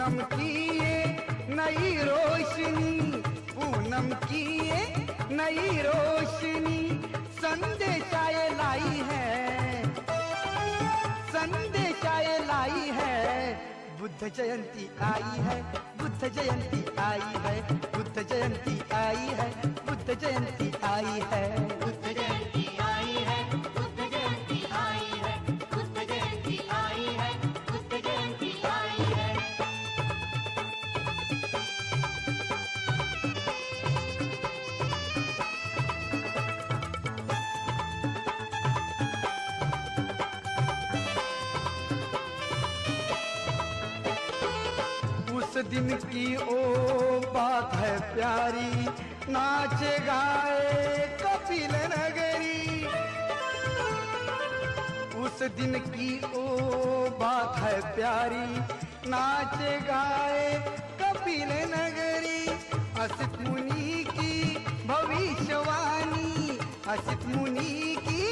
पूनम की ये नई रोशनी, पूनम की ये नई रोशनी संदेशाए लाई है, संदेशाए लाई है। बुद्ध जयंती आई है, बुद्ध जयंती आई है, बुद्ध जयंती आई है, बुद्ध जयंती आई है, बुद्ध जयंती आई है, बुद्ध जयंती आई है, बुद्ध जयंती आई है, बुद्ध जयंती आई है। उस दिन की ओ बात है प्यारी, नाचे गाए कपिल नगरी। उस दिन की ओ बात है प्यारी, नाचे गाए कपिल नगरी। असित मुनि की भविष्यवाणी, असित मुनि की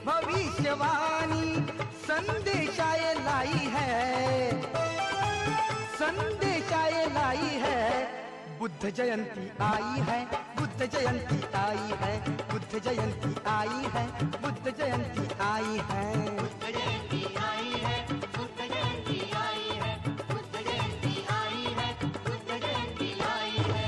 भविष्यवाणी संदेशाए लाई है, संदेशाए लाई है। बुद्ध जयंती आई है, बुद्ध जयंती आई है, बुद्ध जयंती आई है, बुद्ध जयंती आई है, बुद्ध जयंती आई है, बुद्ध जयंती आई है, बुद्ध जयंती आई है, बुद्ध जयंती आई है।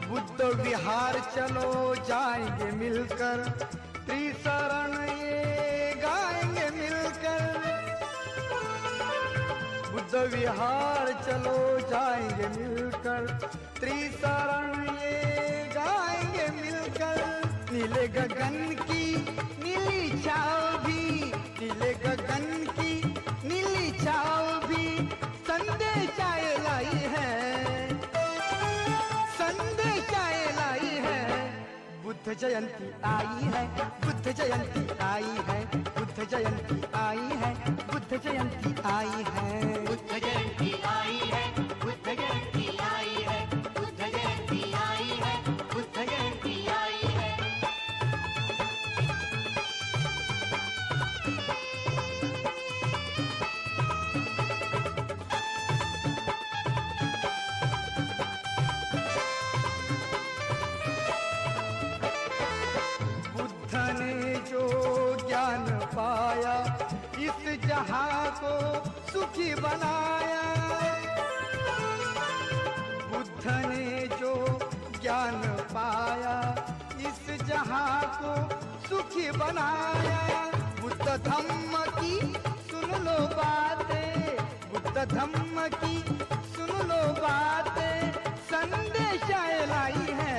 बुद्ध विहार चलो जाएंगे मिलकर, त्रिशरण ये गाएंगे मिलकर। बुद्ध विहार चलो जाएंगे मिलकर, त्रिशरण ये गाएंगे मिलकर। नीले गगन की नीली छाव भी, नीले गगन की नीली छाव भी संदेशाए लाई है, संदेशाए लाई है। बुद्ध जयंती आई है, बुद्ध जयंती आई है, बुद्ध जयंती आई है, बुद्ध जयंती आई है, बुद्ध जयंती आई है, बुद्ध जयंती आई है, बुद्ध जयंती आई है, बुद्ध जयंती आई है। बुद्ध ने जो ज्ञान पाया इस जहां को सुखी बनाया। बुद्ध ने जो ज्ञान पाया इस जहां को सुखी बनाया। बुद्ध धम्म की सुन लो बातें, बुद्ध धम्म की सुन लो बातें संदेशाए लाई है,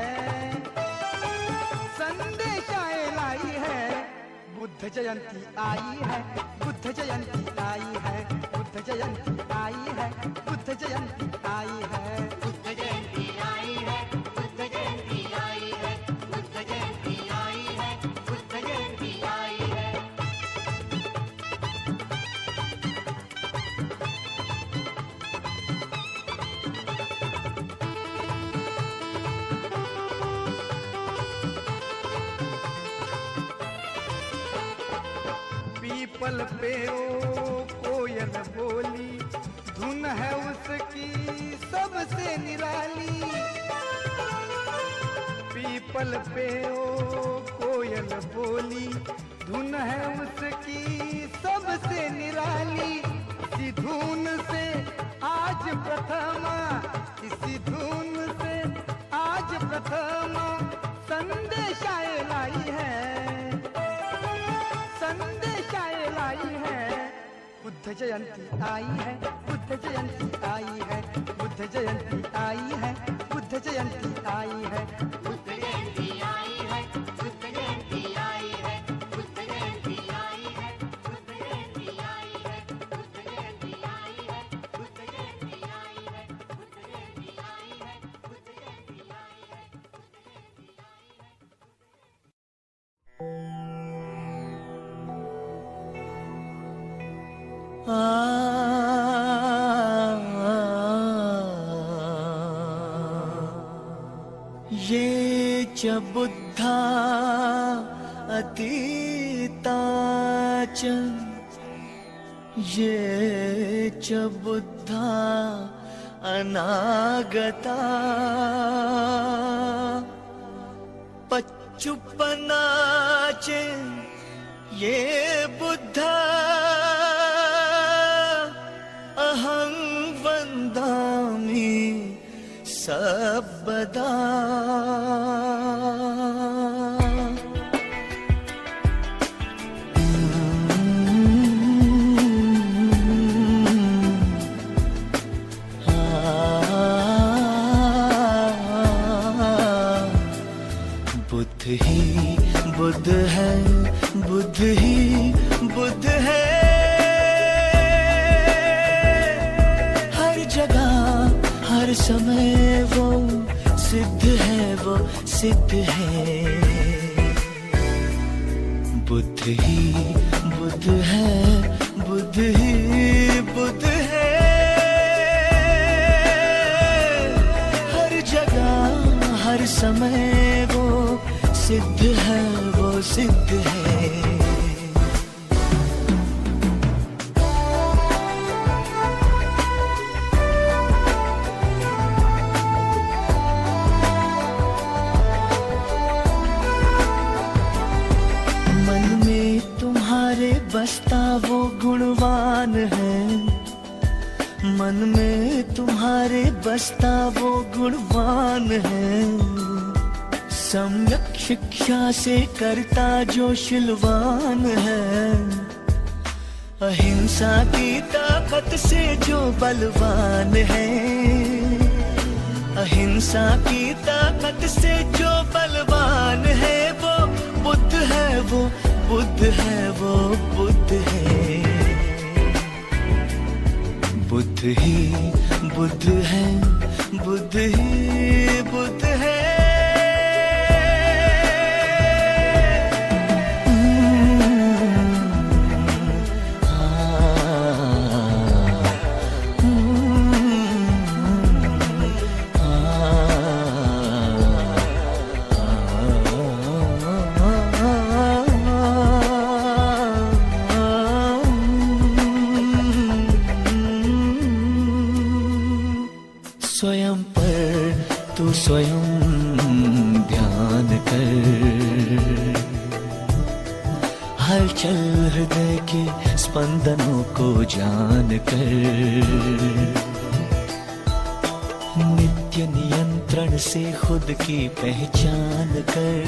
संदेशाए लाई है। बुद्ध जयंती आई है, बुद्ध जयंती आई है, बुद्ध जयंती आई है, बुद्ध जयंती आई है, बुद्ध जयंती आई है, बुद्ध जयंती आई है, बुद्ध जयंती आई है, बुद्ध जयंती आई है। पीपल पे ओ कोयल बोली, धुन है उसकी सबसे निराली। पीपल पे ओ कोयल बोली, धुन है उसकी सबसे निराली। इसी धुन से आज प्रथमा, इसी धुन से आज प्रथमा संदेशाए लाई है, संदेशाए लाई है। बुद्ध जयंती आई है, बुद्ध जयंती आई है, बुद्ध जयंती आई है, बुद्ध जयंती आई है, बुद्ध जयंती आई है, बुद्ध जयंती आई है, बुद्ध जयंती आई है, बुद्ध जयंती आई है, बुद्ध जयंती आई है, बुद्ध जयंती आई है, बुद्ध जयंती आई है, बुद्ध जयंती आई है, बुद्ध जयंती आई है। च बुद्धा अतीता च ये च बुद्धा अनागता पच्चुपना च ये बुद्धा अहं वन्दामि सर्वदा। बुद्ध ही बुद्ध है, बुद्ध ही बुद्ध है, हर जगह हर समय वो सिद्ध है, वो सिद्ध है। बुद्ध ही बुद्ध है, बुद्ध ही बुद्ध है, हर जगह हर समय वो सिद्ध है, वो सिद्ध है। मन में तुम्हारे बसता वो गुणवान है, मन में तुम्हारे बसता वो गुणवान है। सम्यक शिक्षा से करता जो शिलवान है, अहिंसा की ताकत से जो बलवान है, अहिंसा की ताकत से जो बलवान है, वो बुद्ध है, वो बुद्ध है, वो बुद्ध है। बुद्ध ही बुद्ध है, बुद्ध ही बुद्ध है, स्वयं पर तू स्वयं ध्यान कर, हलचल हृदय के स्पंदनों को जान कर, नित्य नियंत्रण से खुद की पहचान कर,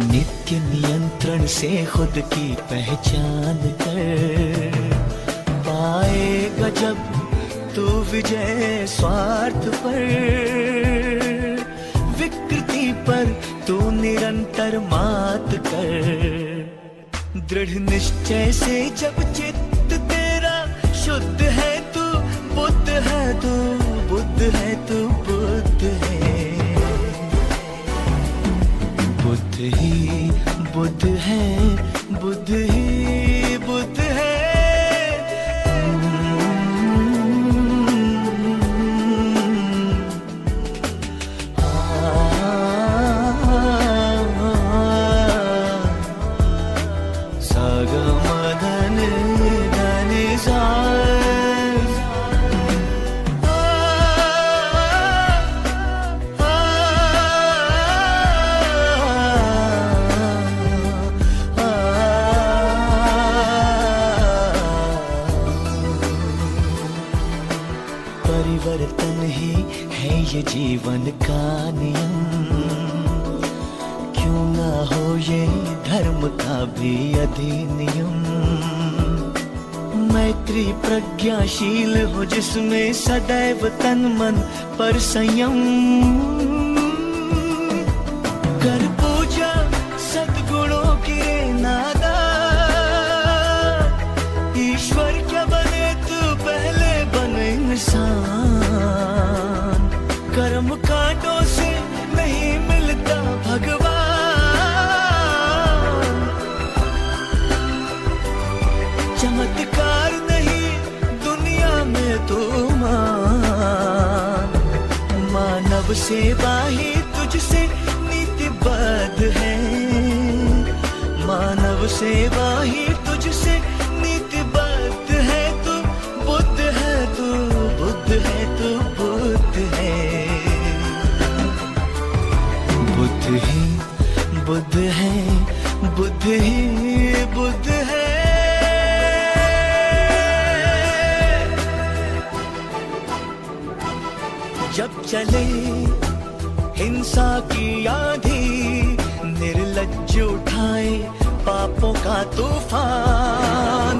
नित्य नियंत्रण से खुद की पहचान कर। पाएगा जब तू विजय स्वार्थ पर, विकृति पर तू निरंतर मात कर। दृढ़ निश्चय से जब चित्त तेरा शुद्ध है, तू बुद्ध है, तू बुद्ध है, तू बुद्ध है। बुद्ध ही बुद्ध है, बुद्ध ही बुद्ध है, परिवर्तन ही है ये जीवन का नियम, क्यों ना हो ये धर्म का भी अधिनियम। मैत्री प्रज्ञाशील हो जिसमें सदैव तन मन पर संयम, कर पूजा सद्गुणों की रे नादा, ईश्वर क्या बने तू पहले बन इंसान। कर्म कांटों से नहीं मिलता भगवान, चमत्कार नहीं दुनिया में तू मान। मानव सेवा ही तुझसे नीतिबद्ध है, मानव सेवा ही तुझसे नीतिबद्ध है। तू बुद्ध है, तू बुद्ध है, तू बुद्ध है। बुद्ध ही बुद्ध है, बुद्ध ही बुद्ध है। जब चले हिंसा की आंधी, निर्लज्ज उठाए पापों का तूफान,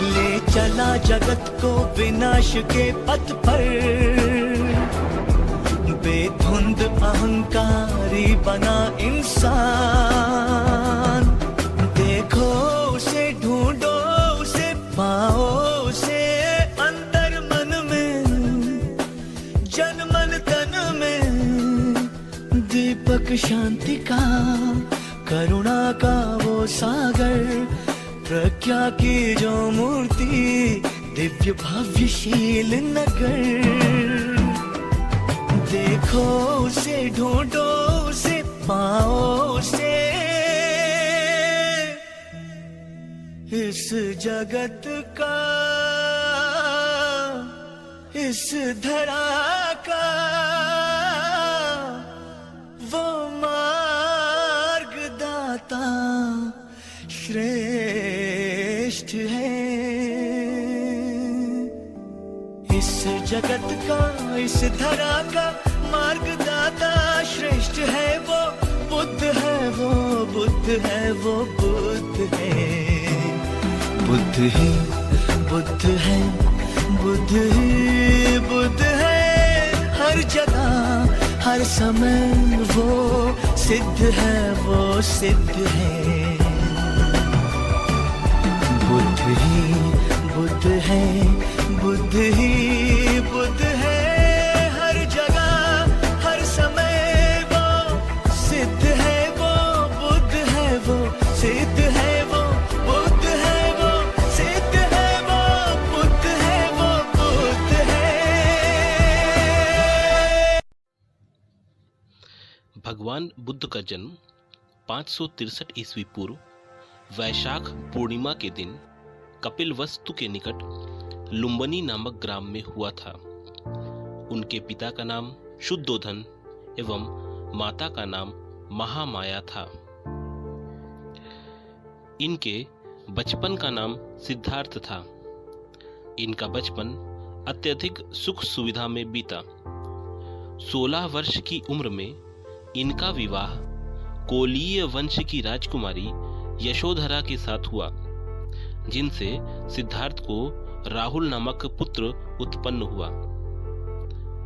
ले चला जगत को विनाश के पथ पर, बेधुंद अहंकारी बना इंसान। देखो उसे, ढूंढो उसे, पाओ उसे अंतर मन में, जन मन तन में। दीपक शांति का, करुणा का वो सागर, प्रज्ञा की जो मूर्ति, दिव्य भव्यशील नगर। देखो उसे, ढूंढो उसे, पाओ उसे इस जगत का, इस धरा का वो मार्गदाता श्रेष्ठ है। इस जगत का, इस धरा का मार्गदाता श्रेष्ठ है। वो बुद्ध है, वो बुद्ध है, वो बुद्ध है। बुद्ध ही बुद्ध है, बुद्ध ही बुद्ध है। हर जगह हर समय वो सिद्ध है, वो सिद्ध है। बुद्ध ही बुद्ध है, बुद्ध ही बुद्ध है। हर जगह हर समय वो सिद्ध है, वो बुद्ध है, वो सिद्ध है, वो बुद्ध है, वो सिद्ध है, वो बुद्ध है, वो बुद्ध है। भगवान बुद्ध का जन्म 563 ईस्वी पूर्व वैशाख पूर्णिमा के दिन कपिलवस्तु के निकट लुम्बिनी नामक ग्राम में हुआ था। उनके पिता का नाम शुद्धोधन एवं माता का नाम महामाया था। इनके बचपन का नाम सिद्धार्थ था। इनका बचपन अत्यधिक सुख सुविधा में बीता। 16 वर्ष की उम्र में इनका विवाह कोलीय वंश की राजकुमारी यशोधरा के साथ हुआ, जिनसे सिद्धार्थ को राहुल नामक पुत्र उत्पन्न हुआ।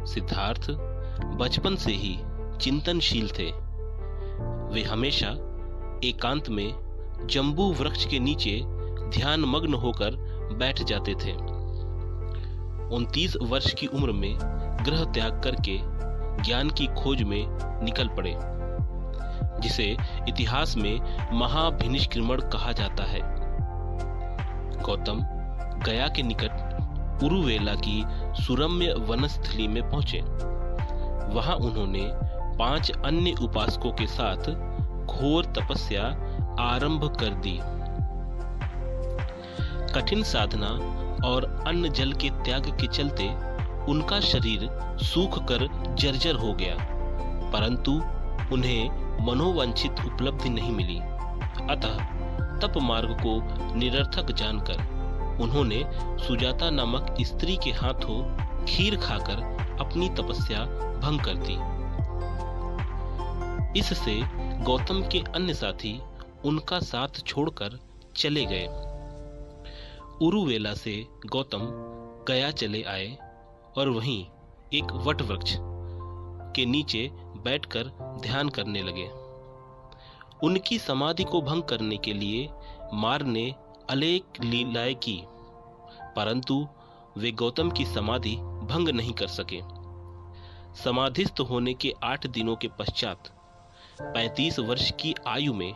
सिद्धार्थ बचपन से ही चिंतनशील थे। वे हमेशा एकांत में जंबू वृक्ष के नीचे ध्यान मग्न होकर बैठ जाते थे। 29 वर्ष की उम्र में गृह त्याग करके ज्ञान की खोज में निकल पड़े, जिसे इतिहास में महाभिनिष्क्रमण कहा जाता है। गौतम गया के निकट उरुवेला की सुरम्य वनस्थली में पहुंचे। वहां उन्होंने 5 अन्य उपासकों के साथ घोर तपस्या आरंभ कर दी। कठिन साधना और अन्न जल के त्याग के चलते उनका शरीर सूख कर जर्जर हो गया, परंतु उन्हें मनोवांछित उपलब्धि नहीं मिली। अतः तप मार्ग को निरर्थक जानकर उन्होंने सुजाता नामक स्त्री के हाथों खीर खाकर अपनी तपस्या भंग कर दी। इससे गौतम के अन्य साथी उनका साथ छोड़कर चले गए। उरुवेला से गौतम गया चले आए और वहीं एक वट वृक्ष के नीचे बैठकर ध्यान करने लगे। उनकी समाधि को भंग करने के लिए मार ने अनेक लीलाएं की, परंतु वे गौतम की समाधि भंग नहीं कर सके। समाधिस्थ होने के 8 दिनों के पश्चात 35 वर्ष की आयु में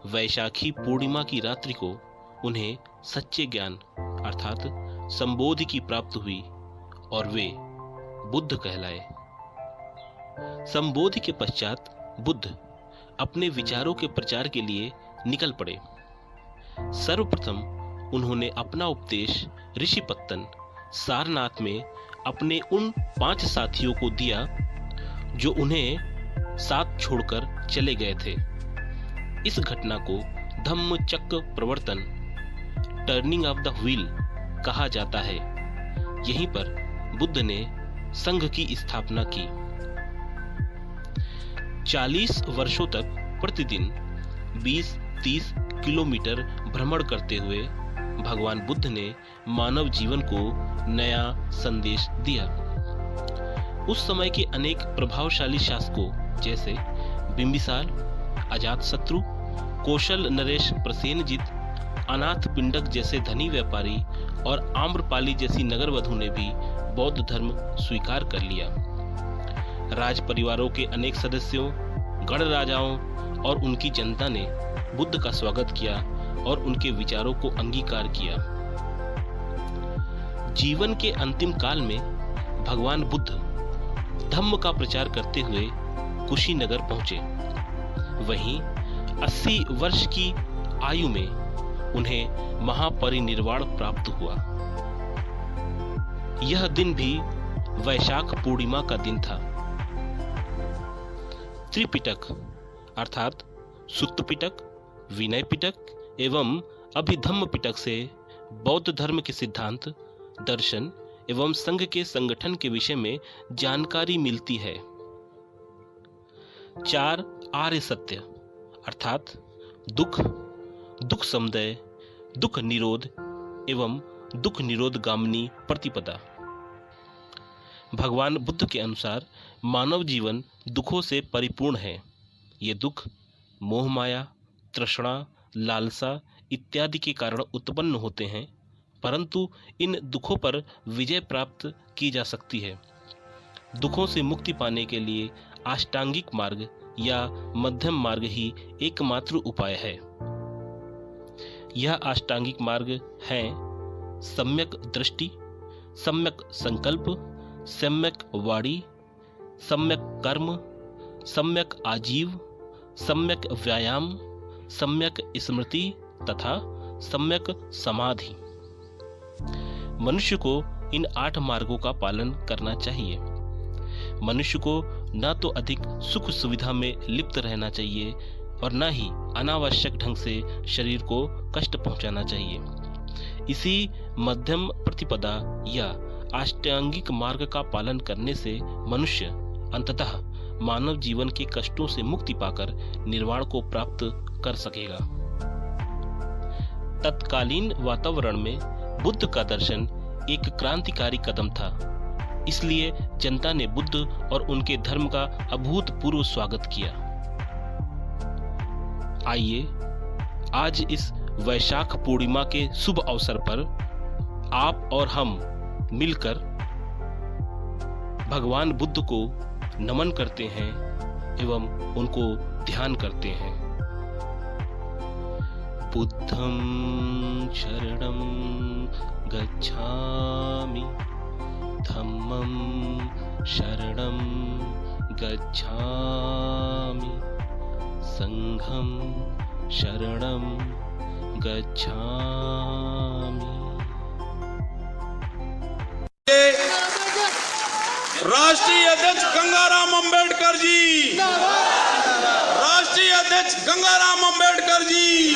वैशाखी पूर्णिमा की रात्रि को उन्हें सच्चे ज्ञान अर्थात संबोधि की प्राप्ति हुई और वे बुद्ध कहलाए। संबोधि के पश्चात बुद्ध अपने विचारों के प्रचार के लिए निकल पड़े। सर्वप्रथम उन्होंने अपना उपदेश ऋषिपत्तन सारनाथ में अपने उन 5 साथियों को दिया जो उन्हें साथ छोड़कर चले गए थे। इस घटना को Dhammachakra Pravartan, turning of the wheel कहा जाता है। यहीं पर बुद्ध ने संघ की स्थापना की। 40 वर्षों तक प्रतिदिन 20-30 किलोमीटर भ्रमण करते हुए भगवान बुद्ध ने मानव जीवन को नया संदेश दिया। उस समय के अनेक प्रभावशाली शासकों जैसे बिंबिसार, अजातशत्रु, कौशल नरेश प्रसेनजित, अनाथ पिंडक जैसे धनी व्यापारी और आम्रपाली जैसी नगरवधु ने भी बौद्ध धर्म स्वीकार कर लिया। राज परिवारों के अनेक सदस्यों, गण राजाओं और उनकी जनता ने बुद्ध का स्वागत किया और उनके विचारों को अंगीकार किया। जीवन के अंतिम काल में भगवान बुद्ध धम्म का प्रचार करते हुए कुशीनगर पहुंचे। वहीं 80 वर्ष की आयु में उन्हें महापरिनिर्वाण प्राप्त हुआ। यह दिन भी वैशाख पूर्णिमा का दिन था। त्रिपिटक अर्थात सुत्त पिटक, विनय पिटक एवं अभिधम्म पिटक से बौद्ध धर्म के सिद्धांत, दर्शन एवं संघ के संगठन के विषय में जानकारी मिलती है। 4 आर्य सत्य अर्थात दुख, दुख समुदय, दुख निरोध एवं दुख निरोधगामिनी प्रतिपदा। भगवान बुद्ध के अनुसार मानव जीवन दुखों से परिपूर्ण है। ये दुख मोह माया, तृष्णा, लालसा इत्यादि के कारण उत्पन्न होते हैं, परंतु इन दुखों पर विजय प्राप्त की जा सकती है। दुखों से मुक्ति पाने के लिए अष्टांगिक मार्ग या मध्यम मार्ग ही एकमात्र उपाय है। यह अष्टांगिक मार्ग है सम्यक दृष्टि, सम्यक संकल्प, सम्यक वाणी, सम्यक कर्म, सम्यक आजीव, सम्यक व्यायाम, सम्यक स्मृति तथा सम्यक समाधि। मनुष्य को इन 8 मार्गों का पालन करना चाहिए। मनुष्य को न तो अधिक सुख सुविधा में लिप्त रहना चाहिए और न ही अनावश्यक ढंग से शरीर को कष्ट पहुंचाना चाहिए। इसी मध्यम प्रतिपदा या अष्टांगिक मार्ग का पालन करने से मनुष्य अंततः मानव जीवन के कष्टों से मुक्ति पाकर निर्वाण को प्राप्त कर सकेगा। तत्कालीन वातावरण में बुद्ध का दर्शन एक क्रांतिकारी कदम था, इसलिए जनता ने बुद्ध और उनके धर्म का अभूतपूर्व स्वागत किया। आइए आज इस वैशाख पूर्णिमा के शुभ अवसर पर आप और हम मिलकर भगवान बुद्ध को नमन करते हैं एवं उनको ध्यान करते हैं। बुद्धं शरणं गच्छामि, धम्मं शरणं गच्छामि, संघं शरणं गच्छामि। राष्ट्रीय अध्यक्ष गंगाराम अंबेडकर जी, राष्ट्रीय अध्यक्ष गंगाराम अंबेडकर जी।